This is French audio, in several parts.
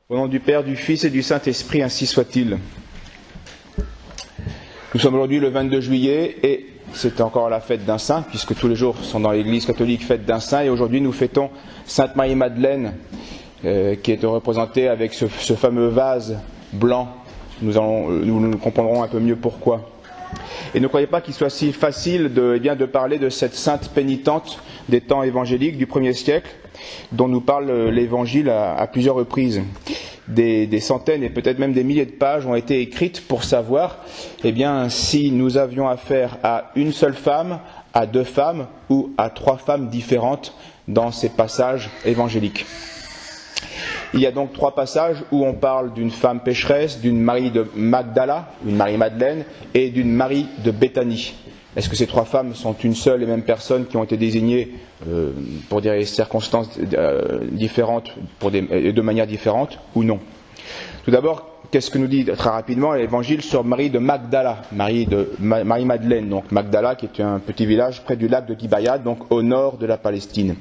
Au nom du Père, du Fils et du Saint-Esprit, ainsi soit-il. Nous sommes aujourd'hui le 22 juillet et c'est encore la fête d'un saint, puisque tous les jours sont dans l'Église catholique fête d'un saint. Et aujourd'hui nous fêtons Sainte Marie-Madeleine, qui est représentée avec ce fameux vase blanc. Nous comprendrons un peu mieux pourquoi. Et ne croyez pas qu'il soit si facile de parler de cette sainte pénitente des temps évangéliques du 1er siècle, dont nous parle l'Évangile à plusieurs reprises. Des centaines et peut-être même des milliers de pages ont été écrites pour savoir si nous avions affaire à une seule femme, à deux femmes ou à trois femmes différentes dans ces passages évangéliques. Il y a donc trois passages où on parle d'une femme pécheresse, d'une Marie de Magdala, une Marie-Madeleine, et d'une Marie de Béthanie. Est-ce que ces trois femmes sont une seule et même personne qui ont été désignées pour des circonstances différentes, et de manière différente, ou non? Tout d'abord, qu'est-ce que nous dit très rapidement l'Évangile sur Marie de Magdala, Marie-Madeleine, donc Magdala, qui est un petit village près du lac de Tibayad, donc au nord de la Palestine.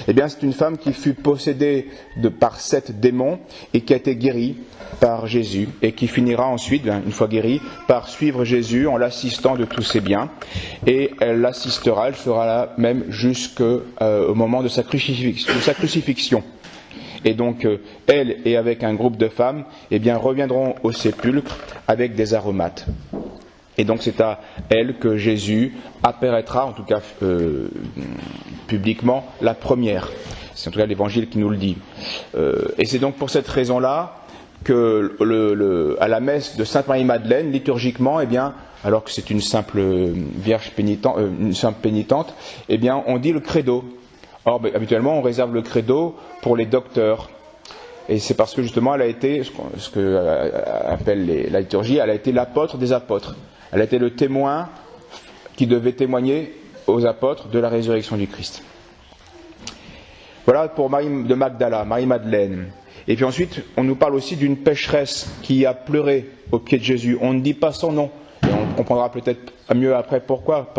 C'est une femme qui fut possédée par 7 démons et qui a été guérie par Jésus et qui finira ensuite, une fois guérie, par suivre Jésus en l'assistant de tous ses biens. Et elle l'assistera, elle sera là même jusqu'au moment de sa crucifixion. Et donc, elle et avec un groupe de femmes, reviendront au sépulcre avec des aromates. Et donc c'est à elle que Jésus apparaîtra, en tout cas publiquement, la première. C'est en tout cas l'Évangile qui nous le dit. Et c'est donc pour cette raison-là que à la messe de Sainte Marie-Madeleine, liturgiquement, alors que c'est une simple vierge pénitente, on dit le credo. Or, habituellement, on réserve le credo pour les docteurs. Et c'est parce que, justement, elle a été, ce que appelle la liturgie, elle a été l'apôtre des apôtres. Elle a été le témoin qui devait témoigner aux apôtres de la résurrection du Christ. Voilà pour Marie de Magdala, Marie-Madeleine. Et puis ensuite, on nous parle aussi d'une pécheresse qui a pleuré au pied de Jésus. On ne dit pas son nom. Et on comprendra peut-être mieux après pourquoi.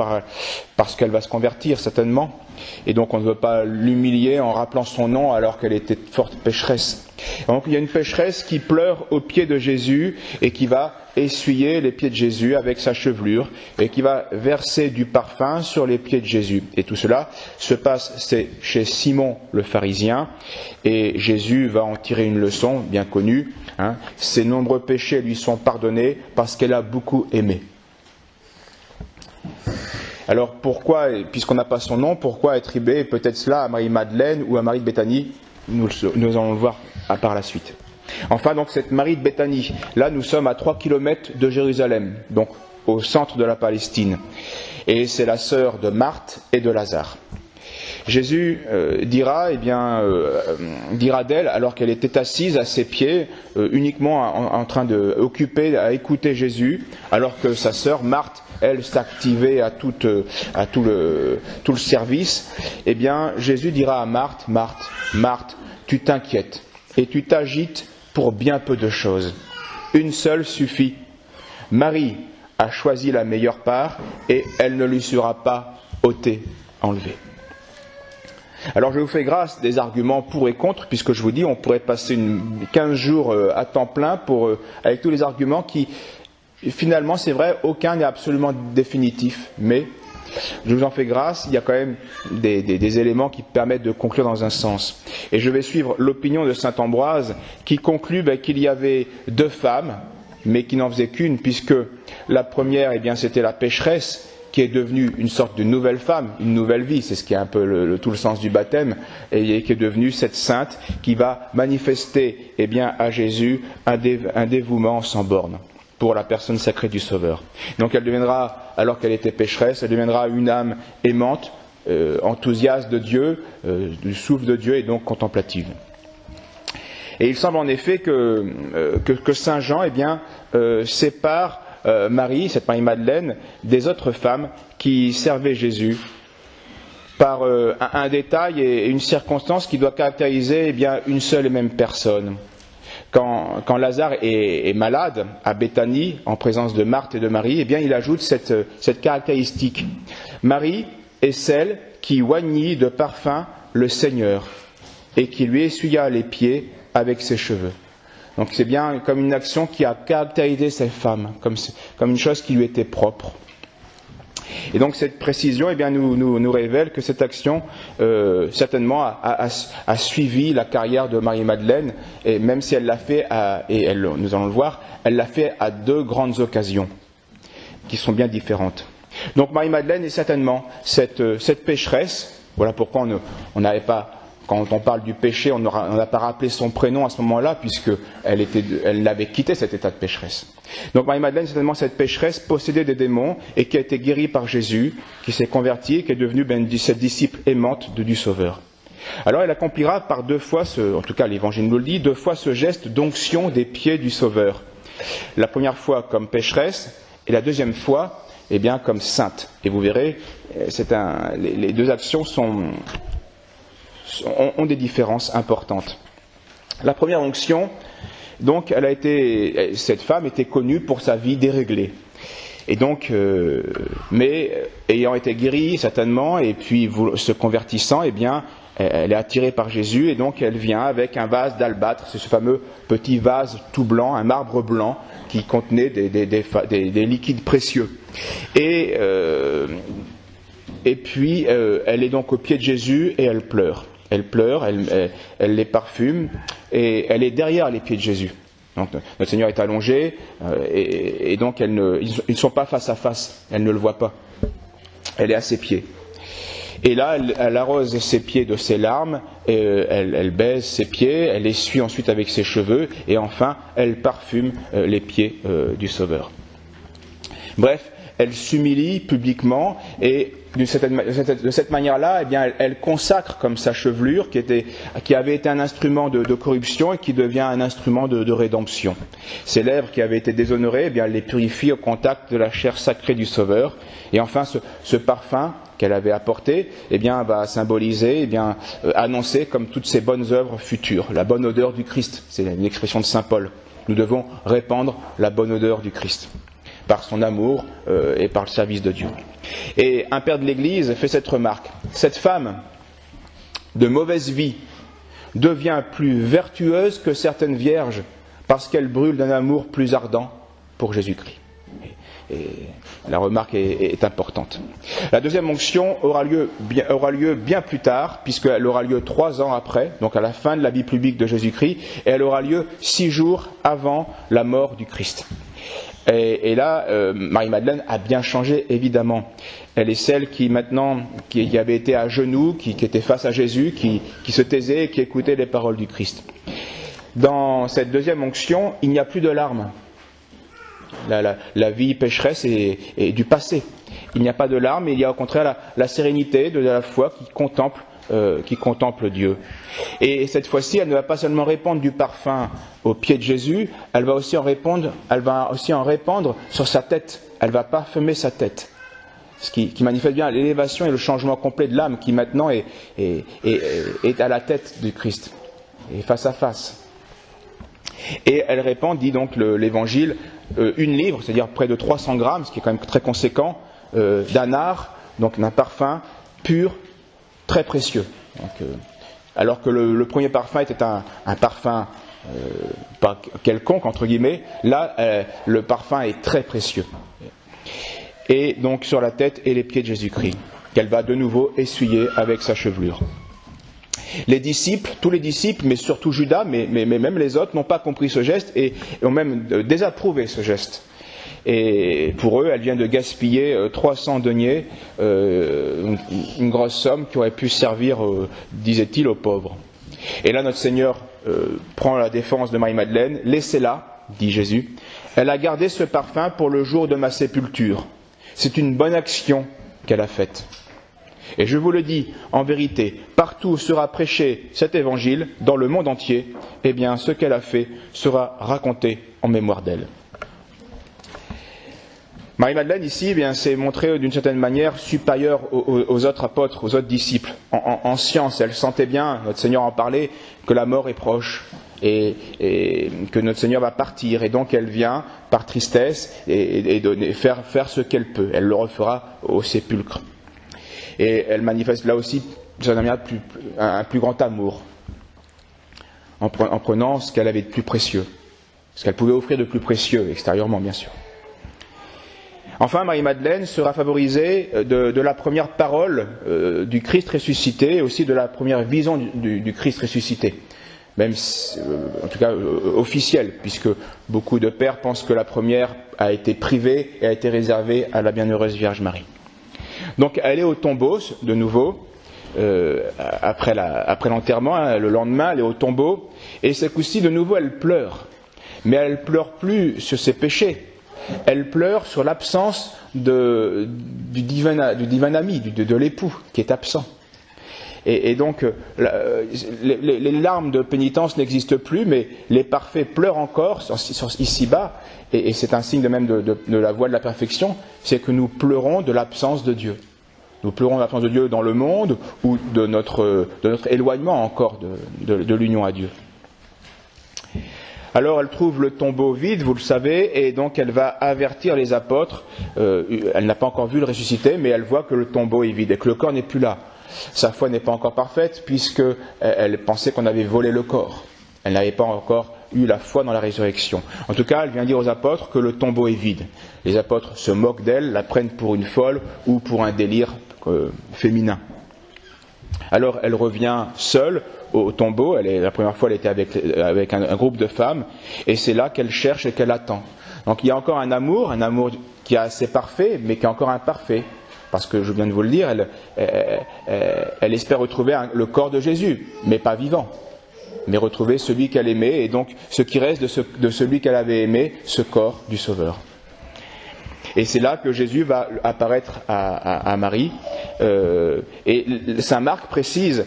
Parce qu'elle va se convertir, certainement. Et donc on ne veut pas l'humilier en rappelant son nom alors qu'elle était forte pécheresse. Donc il y a une pécheresse qui pleure au pied de Jésus et qui va essuyer les pieds de Jésus avec sa chevelure et qui va verser du parfum sur les pieds de Jésus. Et tout cela se passe chez Simon le pharisien et Jésus va en tirer une leçon bien connue. Ses nombreux péchés lui sont pardonnés parce qu'elle a beaucoup aimé. Alors pourquoi, puisqu'on n'a pas son nom, pourquoi attribuer peut-être cela à Marie-Madeleine ou à Marie de Béthanie? Nous allons le voir par la suite. Enfin, donc cette Marie de Béthanie, là nous sommes à 3 km de Jérusalem, donc au centre de la Palestine. Et c'est la sœur de Marthe et de Lazare. Jésus dira d'elle, alors qu'elle était assise à ses pieds, uniquement en train d'occuper, à écouter Jésus, alors que sa sœur Marthe, elle, s'activait à tout le service. Jésus dira à Marthe, Marthe, tu t'inquiètes et tu t'agites pour bien peu de choses. Une seule suffit. Marie a choisi la meilleure part et elle ne lui sera pas ôtée, enlevée. Alors je vous fais grâce des arguments pour et contre, puisque je vous dis, on pourrait passer 15 jours à temps plein avec tous les arguments qui, finalement, c'est vrai, aucun n'est absolument définitif, mais je vous en fais grâce, il y a quand même des éléments qui permettent de conclure dans un sens. Et je vais suivre l'opinion de saint Ambroise, qui conclut qu'il y avait 2 femmes, mais qui n'en faisaient qu'une, puisque la première, c'était la pécheresse, qui est devenue une sorte de nouvelle femme, une nouvelle vie, c'est ce qui est un peu tout le sens du baptême, et qui est devenue cette sainte qui va manifester à Jésus un dévouement sans borne pour la personne sacrée du Sauveur. Donc elle deviendra, alors qu'elle était pécheresse, elle deviendra une âme aimante, enthousiaste de Dieu, du souffle de Dieu et donc contemplative. Et il semble en effet que saint Jean sépare Marie, cette Marie-Madeleine, des autres femmes qui servaient Jésus par un détail et une circonstance qui doit caractériser une seule et même personne. Quand Lazare est malade à Béthanie, en présence de Marthe et de Marie, il ajoute cette caractéristique. Marie est celle qui oignit de parfum le Seigneur et qui lui essuya les pieds avec ses cheveux. Donc c'est bien comme une action qui a caractérisé cette femme, comme une chose qui lui était propre. Et donc cette précision eh bien, nous révèle que cette action certainement a suivi la carrière de Marie-Madeleine, et même si elle l'a fait, nous allons le voir, elle l'a fait à 2 grandes occasions qui sont bien différentes. Donc Marie-Madeleine est certainement cette pécheresse. Voilà pourquoi on n'avait pas, quand on parle du péché, on n'a pas rappelé son prénom à ce moment-là, puisqu'elle avait quitté cet état de pécheresse. Donc Marie-Madeleine est certainement cette pécheresse possédée des démons et qui a été guérie par Jésus, qui s'est convertie et qui est devenue cette disciple aimante du Sauveur. Alors elle accomplira par 2 fois, en tout cas l'Évangile nous le dit, 2 fois ce geste d'onction des pieds du Sauveur. La première fois comme pécheresse et la deuxième fois eh bien, comme sainte. Et vous verrez, les 2 actions ont des différences importantes. La première onction, donc, cette femme était connue pour sa vie déréglée. Et donc, mais ayant été guérie certainement, et puis se convertissant, eh bien, elle est attirée par Jésus, et donc elle vient avec un vase d'albâtre, c'est ce fameux petit vase tout blanc, un marbre blanc qui contenait des liquides précieux. Et puis, elle est donc au pied de Jésus et elle pleure. Elle pleure, elle les parfume, et elle est derrière les pieds de Jésus. Donc, notre Seigneur est allongé, et donc ils ne sont pas face à face, elle ne le voit pas. Elle est à ses pieds. Et là, elle arrose ses pieds de ses larmes, elle baise ses pieds, elle essuie ensuite avec ses cheveux, et enfin, elle parfume les pieds du Sauveur. Bref, elle s'humilie publiquement, et de cette manière-là, eh bien, elle consacre comme sa chevelure, qui avait été un instrument de corruption et qui devient un instrument de rédemption. Ses lèvres qui avaient été déshonorées, eh bien, elle les purifie au contact de la chair sacrée du Sauveur. Et enfin, ce parfum qu'elle avait apporté, eh bien, va symboliser, eh bien, annoncer comme toutes ses bonnes œuvres futures, la bonne odeur du Christ. C'est une expression de saint Paul. Nous devons répandre la bonne odeur du Christ par son amour et par le service de Dieu. Et un père de l'Église fait cette remarque. Cette femme de mauvaise vie devient plus vertueuse que certaines vierges parce qu'elle brûle d'un amour plus ardent pour Jésus-Christ. Et la remarque est importante. La deuxième onction aura lieu bien plus tard, puisqu'elle aura lieu 3 ans après, donc à la fin de la vie publique de Jésus-Christ, et elle aura lieu 6 jours avant la mort du Christ. Et là, Marie-Madeleine a bien changé, évidemment. Elle est celle qui avait été à genoux, qui était face à Jésus, qui se taisait et qui écoutait les paroles du Christ. Dans cette deuxième onction, il n'y a plus de larmes. La vie pécheresse est du passé. Il n'y a pas de larmes, mais il y a au contraire la sérénité de la foi qui contemple Dieu. Et cette fois-ci, elle ne va pas seulement répandre du parfum aux pieds de Jésus, elle va aussi en répandre sur sa tête. Elle va parfumer sa tête. Ce qui manifeste bien l'élévation et le changement complet de l'âme qui maintenant est à la tête du Christ, et face à face. Et elle répand, dit donc l'Évangile, 1 livre, c'est-à-dire près de 300 grammes, ce qui est quand même très conséquent, d'un nard, donc d'un parfum pur, très précieux. Donc, alors que le premier parfum était un parfum pas quelconque, entre guillemets, là, le parfum est très précieux. Et donc sur la tête et les pieds de Jésus-Christ, qu'elle va de nouveau essuyer avec sa chevelure. Les disciples, tous les disciples, mais surtout Judas, mais même les autres, n'ont pas compris ce geste et ont même désapprouvé ce geste. Et pour eux, elle vient de gaspiller 300 deniers, une grosse somme qui aurait pu servir, disait-il, aux pauvres. Et là, notre Seigneur prend la défense de Marie-Madeleine. « Laissez-la, dit Jésus, elle a gardé ce parfum pour le jour de ma sépulture. C'est une bonne action qu'elle a faite. Et je vous le dis, en vérité, partout où sera prêché cet évangile, dans le monde entier, eh bien, ce qu'elle a fait sera raconté en mémoire d'elle. » Marie-Madeleine, ici, eh bien, s'est montrée d'une certaine manière supérieure aux autres apôtres, aux autres disciples. En science, elle sentait bien, notre Seigneur en parlait, que la mort est proche et que notre Seigneur va partir. Et donc, elle vient, par tristesse, et faire ce qu'elle peut. Elle le refera au sépulcre. Et elle manifeste là aussi, d'une certaine manière, un plus grand amour, en prenant ce qu'elle avait de plus précieux, ce qu'elle pouvait offrir de plus précieux, extérieurement bien sûr. Enfin, Marie-Madeleine sera favorisée de la première parole du Christ ressuscité, et aussi de la première vision du Christ ressuscité, même en tout cas officielle, puisque beaucoup de pères pensent que la première a été privée et a été réservée à la bienheureuse Vierge Marie. Donc elle est au tombeau, de nouveau, après l'enterrement, le lendemain, elle est au tombeau, et ce coup-ci, de nouveau, elle pleure. Mais elle ne pleure plus sur ses péchés. Elle pleure sur l'absence du divin ami, de l'époux, qui est absent. Et donc, les larmes de pénitence n'existent plus, mais les parfaits pleurent encore ici-bas, et c'est un signe même de la voie de la perfection, c'est que nous pleurons de l'absence de Dieu. Nous pleurons de l'absence de Dieu dans le monde, ou de notre éloignement encore de l'union à Dieu. Alors elle trouve le tombeau vide, vous le savez, et donc elle va avertir les apôtres. Elle n'a pas encore vu le ressuscité, mais elle voit que le tombeau est vide et que le corps n'est plus là. Sa foi n'est pas encore parfaite, puisqu'elle pensait qu'on avait volé le corps. Elle n'avait pas encore eu la foi dans la résurrection. En tout cas, elle vient dire aux apôtres que le tombeau est vide. Les apôtres se moquent d'elle, la prennent pour une folle ou pour un délire féminin. Alors elle revient seule au tombeau. La première fois, elle était avec un groupe de femmes, et c'est là qu'elle cherche et qu'elle attend. Donc il y a encore un amour qui est assez parfait, mais qui est encore imparfait, parce que je viens de vous le dire, elle espère retrouver le corps de Jésus, mais pas vivant, mais retrouver celui qu'elle aimait, et donc ce qui reste de celui qu'elle avait aimé, ce corps du Sauveur. Et c'est là que Jésus va apparaître à Marie, et saint Marc précise: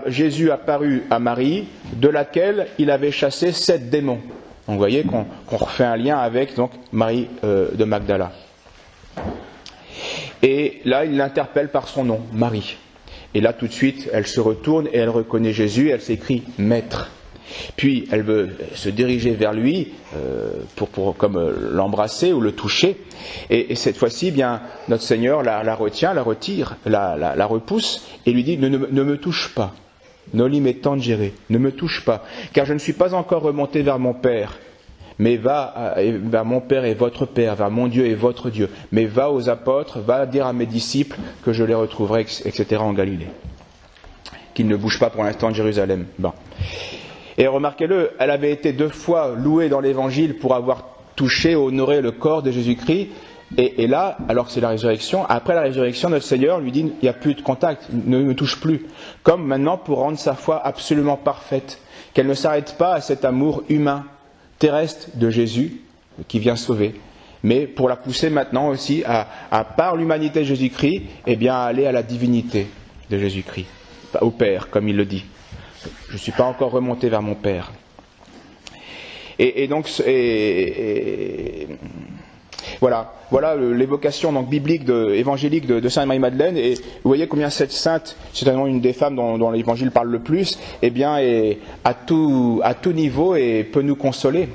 Jésus apparut à Marie, de laquelle il avait chassé 7 démons. Donc vous voyez qu'on refait un lien avec donc Marie de Magdala. Et là, il l'interpelle par son nom, Marie. Et là, tout de suite, elle se retourne et elle reconnaît Jésus, et elle s'écrie « Maître ». Puis, elle veut se diriger vers lui pour comme l'embrasser ou le toucher. Et cette fois-ci, bien, notre Seigneur la retient, la retire, la repousse et lui dit « Ne me touche pas, noli me tangere, ne me touche pas, car je ne suis pas encore remonté vers mon Père. Mais va vers mon Père et votre Père, vers mon Dieu et votre Dieu. Mais va aux apôtres, va dire à mes disciples que je les retrouverai, etc. en Galilée. Qu'ils ne bougent pas pour l'instant de Jérusalem. Bon. Et remarquez-le, elle avait été 2 fois louée dans l'Évangile pour avoir touché, honoré le corps de Jésus-Christ. Et là, alors que c'est la résurrection, après la résurrection, notre Seigneur lui dit, il n'y a plus de contact, ne me touche plus. Comme maintenant pour rendre sa foi absolument parfaite, qu'elle ne s'arrête pas à cet amour humain, terrestre de Jésus qui vient sauver, mais pour la pousser maintenant aussi à par l'humanité de Jésus-Christ, eh bien à aller à la divinité de Jésus-Christ, au Père, comme il le dit. Je ne suis pas encore remonté vers mon Père. Et donc, voilà l'évocation donc biblique, évangélique de Sainte Marie-Madeleine. Et vous voyez combien cette sainte, c'est certainement une des femmes dont l'Évangile parle le plus, eh bien, est à tout niveau et peut nous consoler,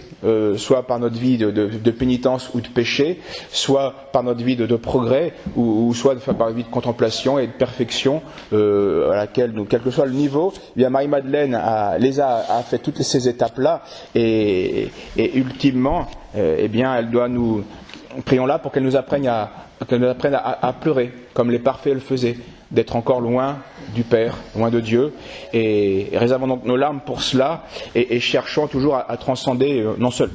soit par notre vie de pénitence ou de péché, soit par notre vie de progrès, ou soit par notre vie de contemplation et de perfection, à laquelle, quel que soit le niveau, eh bien Marie-Madeleine a fait toutes ces étapes-là, et ultimement, eh bien, elle doit nous... Prions-la pour qu'elle nous apprenne à pleurer, comme les parfaits le faisaient, d'être encore loin du Père, loin de Dieu, et réservons donc nos larmes pour cela, et cherchons toujours à transcender,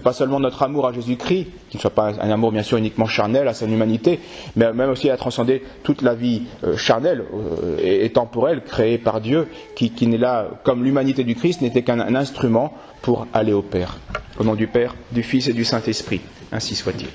pas seulement notre amour à Jésus-Christ, qui ne soit pas un amour bien sûr uniquement charnel à son humanité, mais même aussi à transcender toute la vie charnelle et temporelle créée par Dieu, qui n'est là, comme l'humanité du Christ, n'était qu'un instrument pour aller au Père. Au nom du Père, du Fils et du Saint-Esprit, ainsi soit-il.